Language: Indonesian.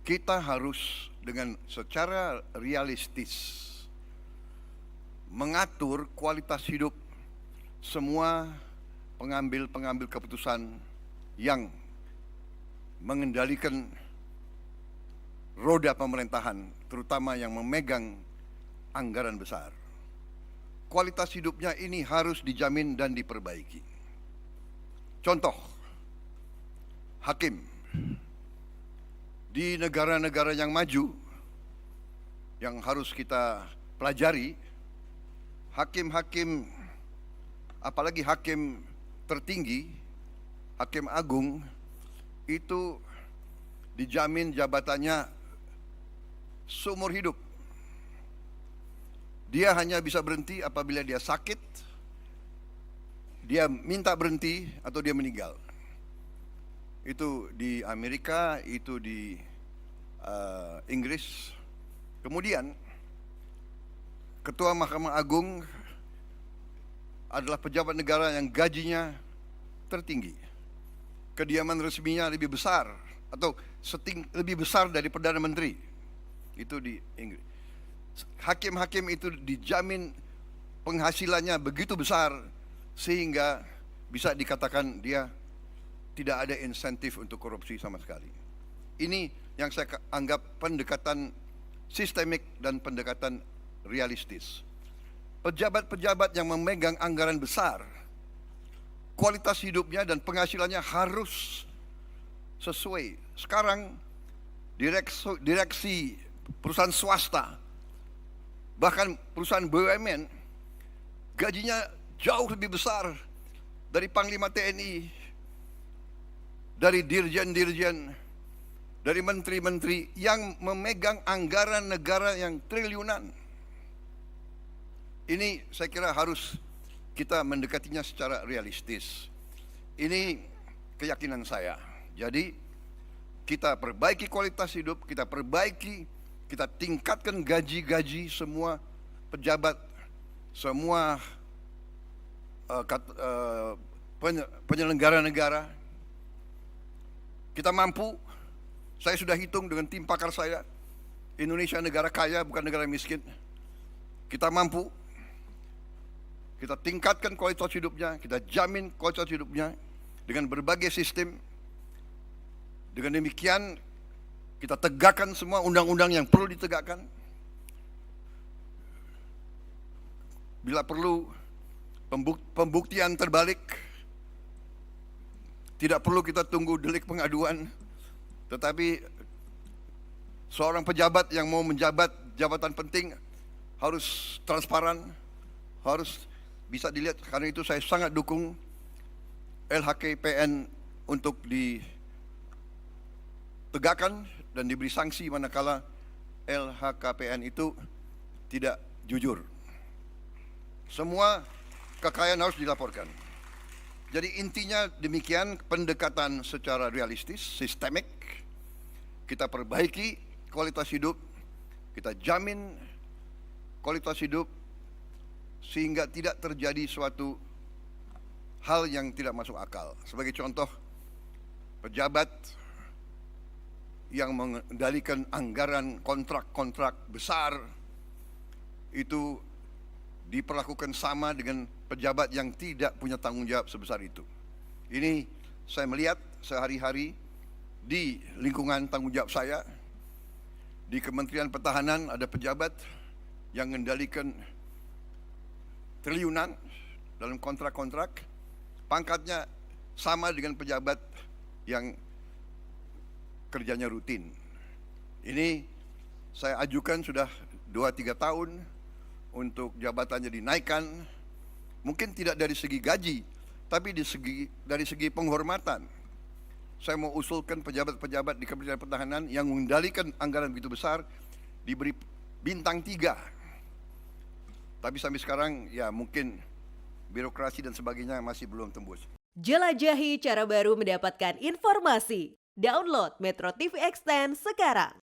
kita harus dengan secara realistis mengatur kualitas hidup semua pengambil keputusan yang mengendalikan roda pemerintahan, terutama yang memegang anggaran besar. Kualitas hidupnya ini harus dijamin dan diperbaiki. Contoh, hakim di negara-negara yang maju yang harus kita pelajari, hakim-hakim, apalagi hakim tertinggi, hakim agung, itu dijamin jabatannya seumur hidup. Dia hanya bisa berhenti apabila dia sakit, dia minta berhenti, atau dia meninggal. Itu di Amerika, itu di Inggris. Kemudian Ketua Mahkamah Agung adalah pejabat negara yang gajinya tertinggi. Kediaman resminya lebih besar atau lebih besar dari Perdana Menteri. Itu di Inggris. Hakim-hakim itu dijamin penghasilannya begitu besar sehingga bisa dikatakan dia tidak ada insentif untuk korupsi sama sekali. Ini yang saya anggap pendekatan sistemik dan pendekatan realistis. Pejabat-pejabat yang memegang anggaran besar, kualitas hidupnya dan penghasilannya harus sesuai. Sekarang direksi perusahaan swasta, bahkan perusahaan BUMN, gajinya jauh lebih besar dari Panglima TNI, dari dirjen-dirjen, dari menteri-menteri yang memegang anggaran negara yang triliunan. Ini saya kira harus kita mendekatinya secara realistis. Ini keyakinan saya. Jadi kita perbaiki kualitas hidup, kita tingkatkan gaji-gaji semua pejabat, semua penyelenggara negara. Kita mampu, saya sudah hitung dengan tim pakar saya, Indonesia negara kaya bukan negara miskin. Kita mampu, kita tingkatkan kualitas hidupnya, kita jamin kualitas hidupnya dengan berbagai sistem. Dengan demikian kita tegakkan semua undang-undang yang perlu ditegakkan. Bila perlu pembuktian terbalik, tidak perlu kita tunggu delik pengaduan, tetapi seorang pejabat yang mau menjabat jabatan penting harus transparan, harus bisa dilihat. Karena itu saya sangat dukung LHKPN untuk ditegakkan dan diberi sanksi manakala LHKPN itu tidak jujur. Semua kekayaan harus dilaporkan. Jadi intinya demikian, pendekatan secara realistis, sistemik. Kita perbaiki kualitas hidup, kita jamin kualitas hidup sehingga tidak terjadi suatu hal yang tidak masuk akal. Sebagai contoh, pejabat yang mengendalikan anggaran kontrak-kontrak besar itu diperlakukan sama dengan pejabat yang tidak punya tanggung jawab sebesar itu. Ini saya melihat sehari-hari di lingkungan tanggung jawab saya. Di Kementerian Pertahanan ada pejabat yang mengendalikan triliunan dalam kontrak-kontrak, pangkatnya sama dengan pejabat yang kerjanya rutin. Ini saya ajukan sudah 2-3 tahun untuk jabatannya dinaikkan, mungkin tidak dari segi gaji, tapi dari segi penghormatan. Saya mau usulkan pejabat-pejabat di Kementerian Pertahanan yang mengendalikan anggaran begitu besar diberi bintang 3. Tapi sampai sekarang ya mungkin birokrasi dan sebagainya masih belum tembus. Jelajahi cara baru mendapatkan informasi. Download Metro TV Extend sekarang.